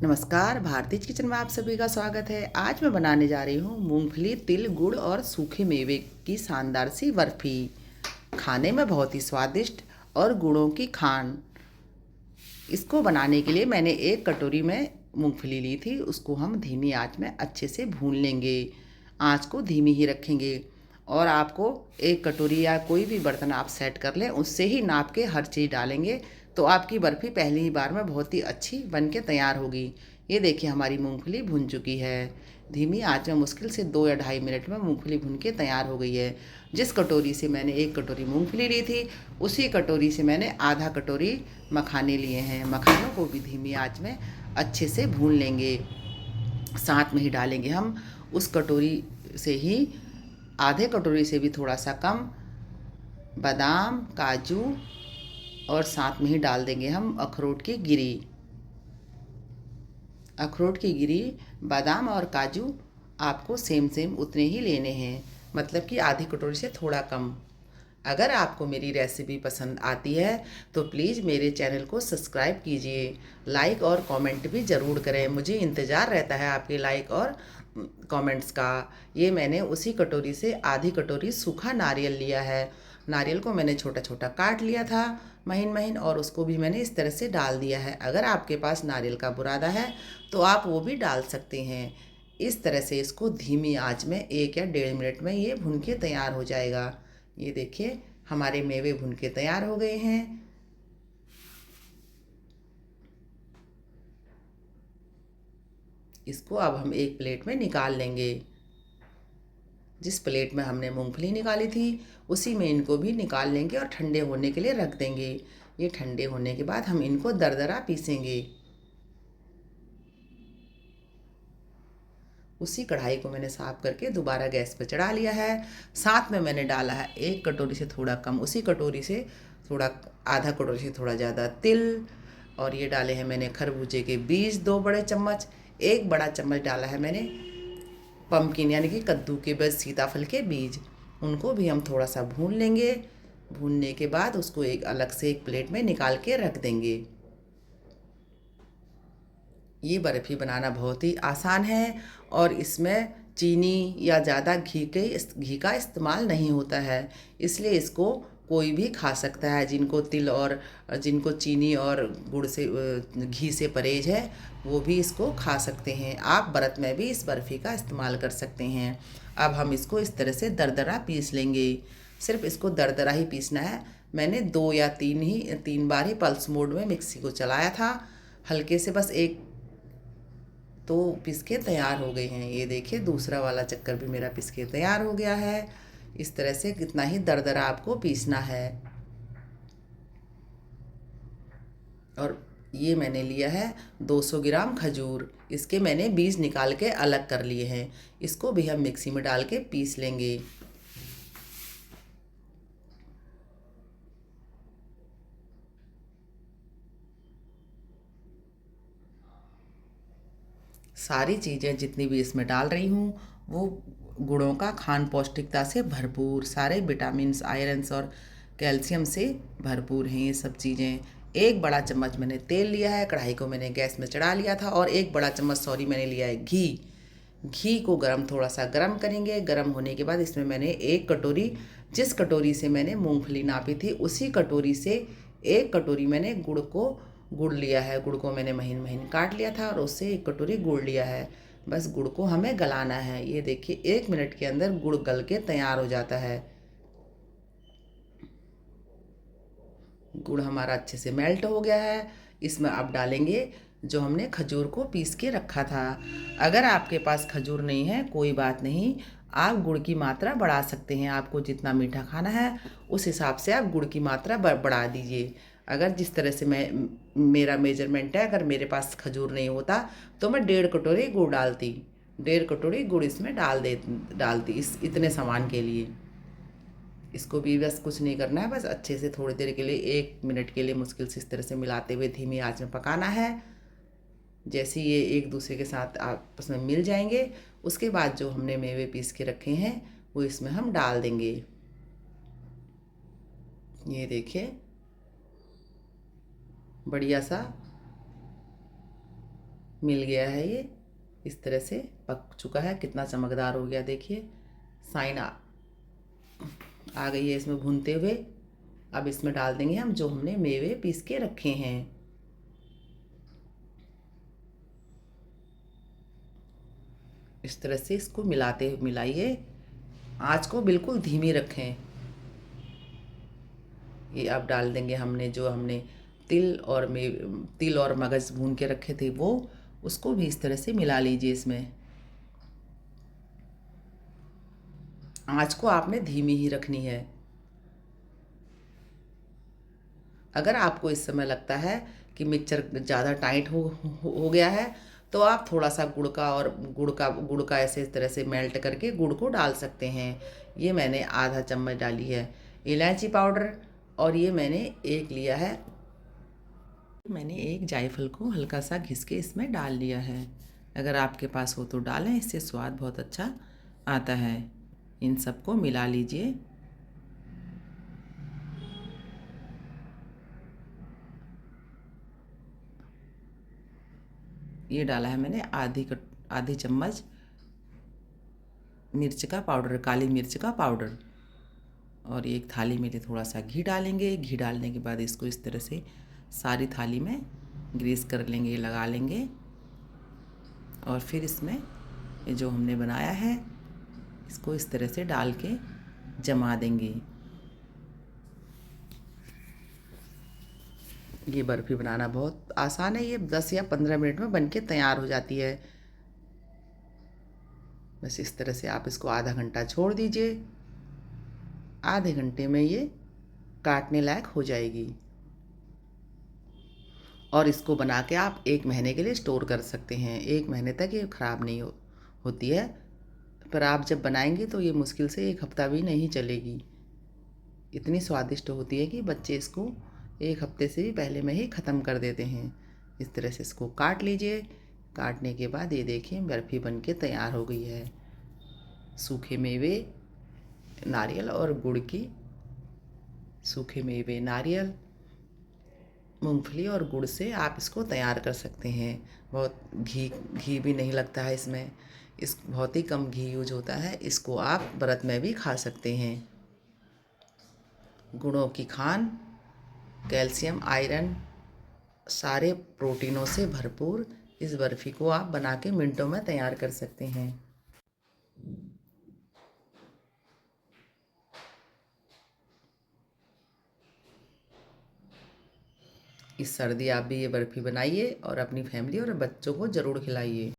नमस्कार, भारतीज किचन में आप सभी का स्वागत है। आज मैं बनाने जा रही हूँ मूंगफली, तिल, गुड़ और सूखे मेवे की शानदार सी बर्फ़ी। खाने में बहुत ही स्वादिष्ट और गुणों की खान। इसको बनाने के लिए मैंने एक कटोरी में मूंगफली ली थी। उसको हम धीमी आंच में अच्छे से भून लेंगे। आंच को धीमी ही रखेंगे और आपको एक कटोरी या कोई भी बर्तन आप सेट कर लें, उससे ही नाप के हर चीज़ डालेंगे तो आपकी बर्फ़ी पहली ही बार में बहुत ही अच्छी बन के तैयार होगी। ये देखिए, हमारी मूंगफली भुन चुकी है। धीमी आंच में मुश्किल से 2 या ढाई मिनट में मूंगफली भुन के तैयार हो गई है। जिस कटोरी से मैंने एक कटोरी मूंगफली ली थी, उसी कटोरी से मैंने आधा कटोरी मखाने लिए हैं। मखानों को भी धीमी आंच में अच्छे से भून लेंगे। साथ में ही डालेंगे हम उस कटोरी से ही आधे कटोरी से भी थोड़ा सा कम बादाम, काजू और साथ में ही डाल देंगे हम अखरोट की गिरी। अखरोट की गिरी, बादाम और काजू आपको सेम सेम उतने ही लेने हैं, मतलब कि आधी कटोरी से थोड़ा कम। अगर आपको मेरी रेसिपी पसंद आती है तो प्लीज़ मेरे चैनल को सब्सक्राइब कीजिए, लाइक और कमेंट भी ज़रूर करें। मुझे इंतज़ार रहता है आपके लाइक और कमेंट्स का। ये मैंने उसी कटोरी से आधी कटोरी सूखा नारियल लिया है। नारियल को मैंने छोटा छोटा काट लिया था, महीन महीन, और उसको भी मैंने इस तरह से डाल दिया है। अगर आपके पास नारियल का बुरादा है तो आप वो भी डाल सकते हैं। इस तरह से इसको धीमी आंच में 1 या 1.5 मिनट में ये भुन के तैयार हो जाएगा। ये देखिए, हमारे मेवे भुन के तैयार हो गए हैं। इसको अब हम एक प्लेट में निकाल लेंगे। जिस प्लेट में हमने मूंगफली निकाली थी उसी में इनको भी निकाल लेंगे और ठंडे होने के लिए रख देंगे। ये ठंडे होने के बाद हम इनको दरदरा पीसेंगे। उसी कढ़ाई को मैंने साफ करके दोबारा गैस पर चढ़ा लिया है। साथ में मैंने डाला है एक कटोरी से थोड़ा कम, उसी कटोरी से थोड़ा, आधा कटोरी से थोड़ा ज़्यादा तिल। और ये डाले हैं मैंने खरबूजे के बीज 2 बड़े चम्मच। 1 बड़ा चम्मच डाला है मैंने पम्पकिन यानी कि कद्दू के बीज, सीताफल के बीज। उनको भी हम थोड़ा सा भून लेंगे। भूनने के बाद उसको एक अलग से एक प्लेट में निकाल के रख देंगे। ये बर्फ़ी बनाना बहुत ही आसान है और इसमें चीनी या ज़्यादा घी का इस्तेमाल नहीं होता है, इसलिए इसको कोई भी खा सकता है। जिनको चीनी और गुड़ से घी से परहेज है, वो भी इसको खा सकते हैं। आप व्रत में भी इस बर्फ़ी का इस्तेमाल कर सकते हैं। अब हम इसको इस तरह से दरदरा पीस लेंगे। सिर्फ इसको दरदरा ही पीसना है। मैंने 2 या 3 बार ही पल्स मोड में मिक्सी को चलाया था, हल्के से, बस एक, तो पिस के तैयार हो गए हैं। ये देखिए, दूसरा वाला चक्कर भी मेरा पिस के तैयार हो गया है। इस तरह से कितना ही दरदरा आपको पीसना है। और ये मैंने लिया है 200 ग्राम खजूर। इसके मैंने बीज निकाल के अलग कर लिए हैं। इसको भी हम मिक्सी में डाल के पीस लेंगे। सारी चीज़ें जितनी भी इसमें डाल रही हूँ वो गुणों का खान, पौष्टिकता से भरपूर, सारे विटामिन्स, आयरन्स और कैल्शियम से भरपूर हैं ये सब चीज़ें। 1 बड़ा चम्मच मैंने तेल लिया है। कढ़ाई को मैंने गैस में चढ़ा लिया था और 1 बड़ा चम्मच, सॉरी, मैंने लिया है घी। घी को थोड़ा सा गरम करेंगे। गरम होने के बाद इसमें मैंने 1 कटोरी, जिस कटोरी से मैंने मूंगफली नापी थी उसी कटोरी से 1 कटोरी मैंने गुड़ लिया है। गुड़ को मैंने महीन महीन काट लिया था और उससे 1 कटोरी गुड़ लिया है। बस गुड़ को हमें गलाना है। ये देखिए, 1 मिनट के अंदर गुड़ गल के तैयार हो जाता है। गुड़ हमारा अच्छे से मेल्ट हो गया है। इसमें अब डालेंगे जो हमने खजूर को पीस के रखा था। अगर आपके पास खजूर नहीं है, कोई बात नहीं, आप गुड़ की मात्रा बढ़ा सकते हैं। आपको जितना मीठा खाना है उस हिसाब से आप गुड़ की मात्रा बढ़ा दीजिए। अगर जिस तरह से मेरा मेजरमेंट है, अगर मेरे पास खजूर नहीं होता तो मैं 1.5 कटोरी गुड़ डालती। 1.5 कटोरी गुड़ इसमें डालती इस इतने सामान के लिए। इसको भी बस कुछ नहीं करना है, बस अच्छे से थोड़ी देर के लिए, 1 मिनट के लिए मुश्किल से इस तरह से मिलाते हुए धीमी आंच में पकाना है। जैसे ये एक दूसरे के साथ आपस में मिल जाएंगे, उसके बाद जो हमने मेवे पीस के रखे हैं वो इसमें हम डाल देंगे। ये देखिए, बढ़िया सा मिल गया है ये, इस तरह से पक चुका है। कितना चमकदार हो गया देखिए, साइन आ गई है इसमें भूनते हुए। अब इसमें डाल देंगे हम जो हमने मेवे पीस के रखे हैं। इस तरह से इसको मिलाइए। आँच को बिल्कुल धीमी रखें। ये अब डाल देंगे हमने तिल और मगज भून के रखे थे वो, उसको भी इस तरह से मिला लीजिए इसमें। आँच को आपने धीमी ही रखनी है। अगर आपको इस समय लगता है कि मिक्सचर ज़्यादा टाइट हो गया है, तो आप थोड़ा सा गुड़ का ऐसे इस तरह से मेल्ट करके गुड़ को डाल सकते हैं। ये मैंने आधा चम्मच डाली है इलायची पाउडर, और ये मैंने एक जायफल को हल्का सा घिस के इसमें डाल लिया है। अगर आपके पास हो तो डालें, इससे स्वाद बहुत अच्छा आता है। इन सबको मिला लीजिए। ये डाला है मैंने आधी चम्मच मिर्च का पाउडर, काली मिर्च का पाउडर। और एक थाली में थोड़ा सा घी डालेंगे। घी डालने के बाद इसको इस तरह से सारी थाली में ग्रीस कर लेंगे, लगा लेंगे। और फिर इसमें ये जो हमने बनाया है इसको इस तरह से डाल के जमा देंगे। ये बर्फ़ी बनाना बहुत आसान है। ये 10 या 15 मिनट में बनके तैयार हो जाती है। बस इस तरह से आप इसको आधा घंटा छोड़ दीजिए। आधे घंटे में ये काटने लायक हो जाएगी। और इसको बना के आप 1 महीने के लिए स्टोर कर सकते हैं। 1 महीने तक ये ख़राब नहीं होती है। पर आप जब बनाएंगे तो ये मुश्किल से 1 हफ़्ता भी नहीं चलेगी। इतनी स्वादिष्ट होती है कि बच्चे इसको 1 हफ़्ते से भी पहले में ही ख़त्म कर देते हैं। इस तरह से इसको काट लीजिए। काटने के बाद ये देखिए बर्फ़ी बनके तैयार हो गई है। सूखे मेवे, नारियल और गुड़ की, सूखे मेवे, नारियल, मूंगफली और गुड़ से आप इसको तैयार कर सकते हैं। बहुत घी भी नहीं लगता है इसमें। बहुत ही कम घी यूज होता है। इसको आप व्रत में भी खा सकते हैं। गुणों की खान, कैल्शियम, आयरन, सारे प्रोटीनों से भरपूर इस बर्फ़ी को आप बना के मिनटों में तैयार कर सकते हैं। इस सर्दी आप भी ये बर्फ़ी बनाइए और अपनी फैमिली और बच्चों को ज़रूर खिलाइए।